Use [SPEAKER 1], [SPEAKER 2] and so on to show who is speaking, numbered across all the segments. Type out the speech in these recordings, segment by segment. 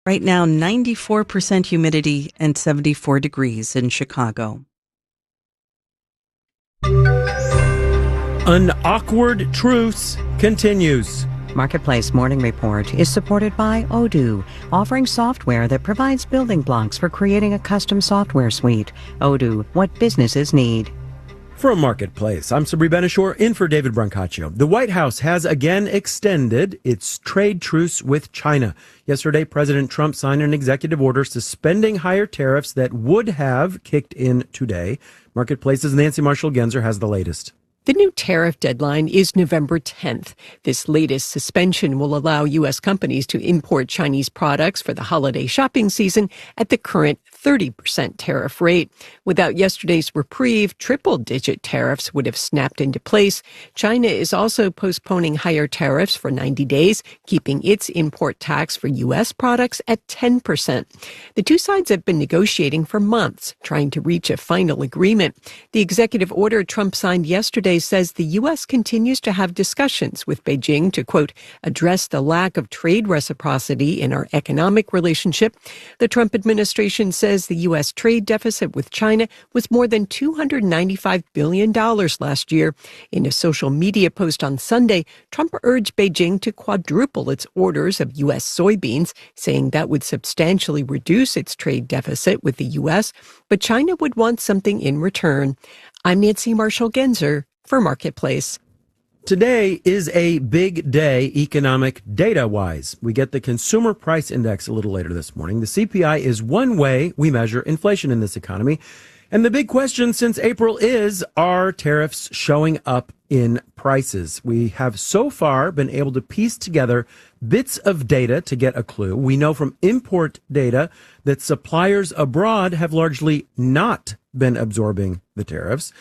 [SPEAKER 1] Right now, 94% humidity and 74 degrees in Chicago.
[SPEAKER 2] An awkward truce continues.
[SPEAKER 3] Marketplace Morning Report is supported by Odoo, offering software that provides building blocks for creating a custom software suite. Odoo, what businesses need.
[SPEAKER 2] From Marketplace, I'm Sabri Ben-Achour in for David Brancaccio. The White House has again extended its trade truce with China. Yesterday, President Trump signed an executive order suspending higher tariffs that would have kicked in today. Marketplace's Nancy Marshall-Genzer has the latest.
[SPEAKER 4] The new tariff deadline is November 10th. This latest suspension will allow U.S. companies to import Chinese products for the holiday shopping season at the current 30% tariff rate. Without yesterday's reprieve, triple-digit tariffs would have snapped into place. China is also postponing higher tariffs for 90 days, keeping its import tax for U.S. products at 10%. The two sides have been negotiating for months, trying to reach a final agreement. The executive order Trump signed yesterday says the U.S. continues to have discussions with Beijing to, quote, address the lack of trade reciprocity in our economic relationship. The Trump administration says the U.S. trade deficit with China was more than $295 billion last year. In a social media post on Sunday, Trump urged Beijing to quadruple its orders of U.S. soybeans, saying that would substantially reduce its trade deficit with the U.S., but China would want something in return. I'm Nancy Marshall-Genzer for Marketplace.
[SPEAKER 2] Today is a big day economic data-wise. We get the Consumer Price Index a little later this morning. The CPI is one way we measure inflation in this economy. And the big question since April is, are tariffs showing up in prices? We have so far been able to piece together bits of data to get a clue. We know from import data that suppliers abroad have largely not been absorbing the tariffs.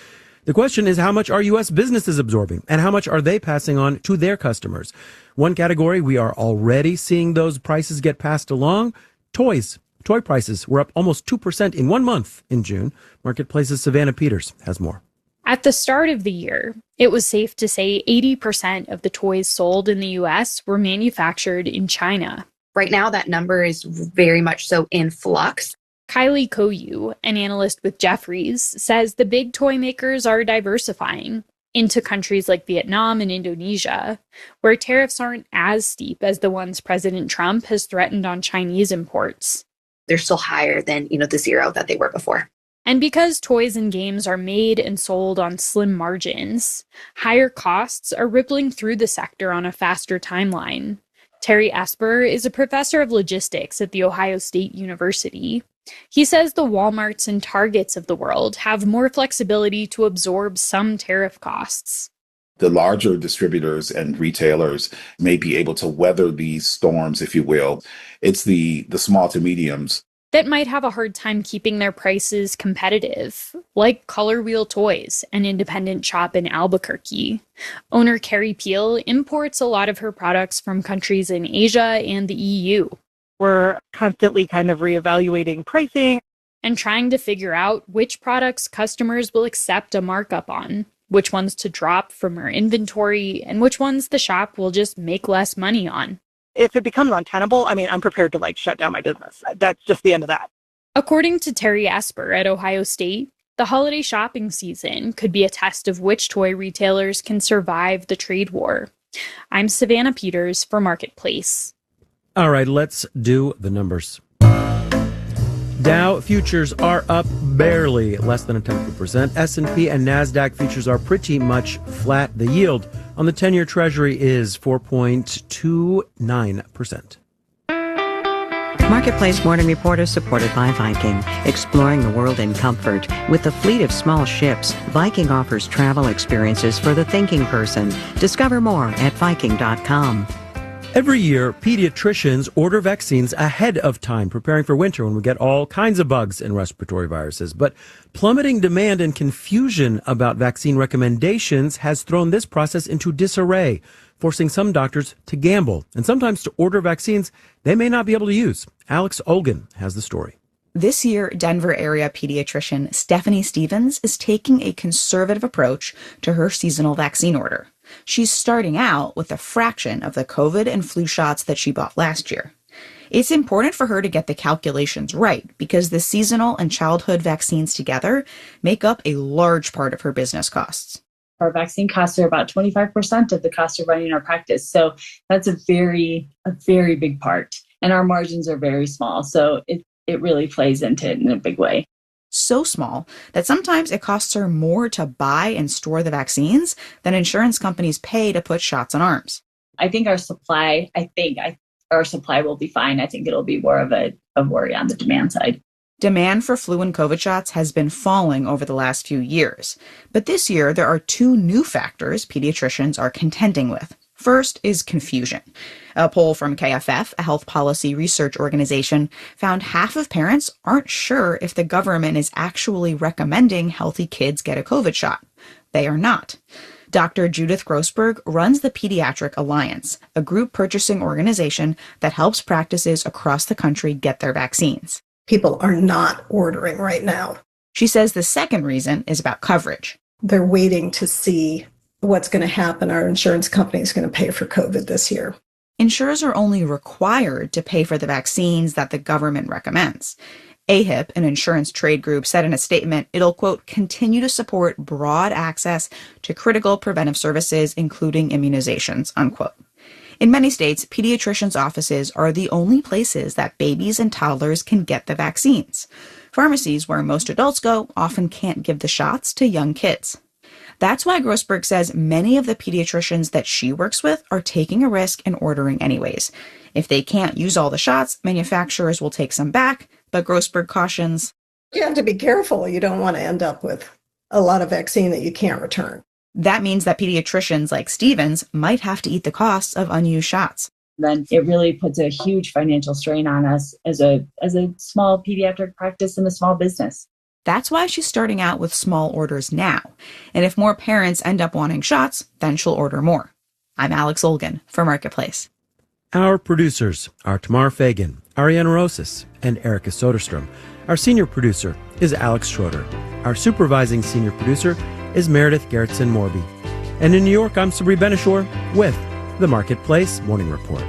[SPEAKER 2] The question is, how much are U.S. businesses absorbing and how much are they passing on to their customers? One category we are already seeing those prices get passed along, toys. Toy prices were up almost 2% in 1 month in June. Marketplace's Savannah Peters has more.
[SPEAKER 5] At the start of the year, it was safe to say 80% of the toys sold in the U.S. were manufactured in China.
[SPEAKER 6] Right now, that number is very much so in flux.
[SPEAKER 5] Kylie Koyu, an analyst with Jefferies, says the big toy makers are diversifying into countries like Vietnam and Indonesia, where tariffs aren't as steep as the ones President Trump has threatened on Chinese imports.
[SPEAKER 6] They're still higher than, the zero that they were before.
[SPEAKER 5] And because toys and games are made and sold on slim margins, higher costs are rippling through the sector on a faster timeline. Terry Esper is a professor of logistics at The Ohio State University. He says the Walmarts and Targets of the world have more flexibility to absorb some tariff costs.
[SPEAKER 7] The larger distributors and retailers may be able to weather these storms, if you will. It's the small to mediums
[SPEAKER 5] that might have a hard time keeping their prices competitive, like Color Wheel Toys, an independent shop in Albuquerque. Owner Carrie Peel imports a lot of her products from countries in Asia and the EU.
[SPEAKER 8] We're constantly kind of reevaluating pricing
[SPEAKER 5] and trying to figure out which products customers will accept a markup on, which ones to drop from our inventory, and which ones the shop will just make less money on.
[SPEAKER 8] If it becomes untenable, I'm prepared to shut down my business. That's just the end of that.
[SPEAKER 5] According to Terry Esper at Ohio State, the holiday shopping season could be a test of which toy retailers can survive the trade war. I'm Savannah Peters for Marketplace.
[SPEAKER 2] All right, let's do the numbers. Dow futures are up barely, less than 0.1%. S&P and NASDAQ futures are pretty much flat. The yield on the 10-year Treasury is 4.29%.
[SPEAKER 3] Marketplace Morning Report is supported by Viking, exploring the world in comfort. With a fleet of small ships, Viking offers travel experiences for the thinking person. Discover more at Viking.com.
[SPEAKER 2] Every year, pediatricians order vaccines ahead of time, preparing for winter when we get all kinds of bugs and respiratory viruses. But plummeting demand and confusion about vaccine recommendations has thrown this process into disarray, forcing some doctors to gamble and sometimes to order vaccines they may not be able to use. Alex Olgin has the story.
[SPEAKER 9] This year, Denver area pediatrician Stephanie Stevens is taking a conservative approach to her seasonal vaccine order. She's starting out with a fraction of the COVID and flu shots that she bought last year. It's important for her to get the calculations right because the seasonal and childhood vaccines together make up a large part of her business costs.
[SPEAKER 10] Our vaccine costs are about 25% of the cost of running our practice. So that's a very big part. And our margins are very small. So it really plays into it in a big way.
[SPEAKER 9] So small that sometimes it costs her more to buy and store the vaccines than insurance companies pay to put shots on arms.
[SPEAKER 10] I think our supply will be fine. I think it'll be more of a worry on the demand side.
[SPEAKER 9] Demand for flu and COVID shots has been falling over the last few years. But this year, there are two new factors pediatricians are contending with. First is confusion. A poll from KFF, a health policy research organization, found half of parents aren't sure if the government is actually recommending healthy kids get a COVID shot. They are not. Dr. Judith Grossberg runs the Pediatric Alliance, a group purchasing organization that helps practices across the country get their vaccines.
[SPEAKER 11] People are not ordering right now.
[SPEAKER 9] She says the second reason is about coverage.
[SPEAKER 11] They're waiting to see what's going to happen. Our insurance company is going to pay for COVID this year.
[SPEAKER 9] Insurers are only required to pay for the vaccines that the government recommends. AHIP, an insurance trade group, said in a statement it'll, quote, continue to support broad access to critical preventive services, including immunizations, unquote. In many states, pediatricians' offices are the only places that babies and toddlers can get the vaccines. Pharmacies, where most adults go, often can't give the shots to young kids. That's why Grossberg says many of the pediatricians that she works with are taking a risk and ordering anyways. If they can't use all the shots, manufacturers will take some back, but Grossberg cautions,
[SPEAKER 11] you have to be careful. You don't want to end up with a lot of vaccine that you can't return.
[SPEAKER 9] That means that pediatricians like Stevens might have to eat the costs of unused shots.
[SPEAKER 10] Then it really puts a huge financial strain on us as a small pediatric practice and a small business.
[SPEAKER 9] That's why she's starting out with small orders now. And if more parents end up wanting shots, then she'll order more. I'm Alex Olgin for Marketplace.
[SPEAKER 2] Our producers are Tamar Fagan, Ariana Rosas, and Erica Soderstrom. Our senior producer is Alex Schroeder. Our supervising senior producer is Meredith Gerritsen-Morby. And in New York, I'm Sabri Benishore with the Marketplace Morning Report.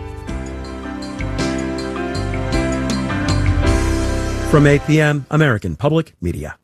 [SPEAKER 2] From APM, American Public Media.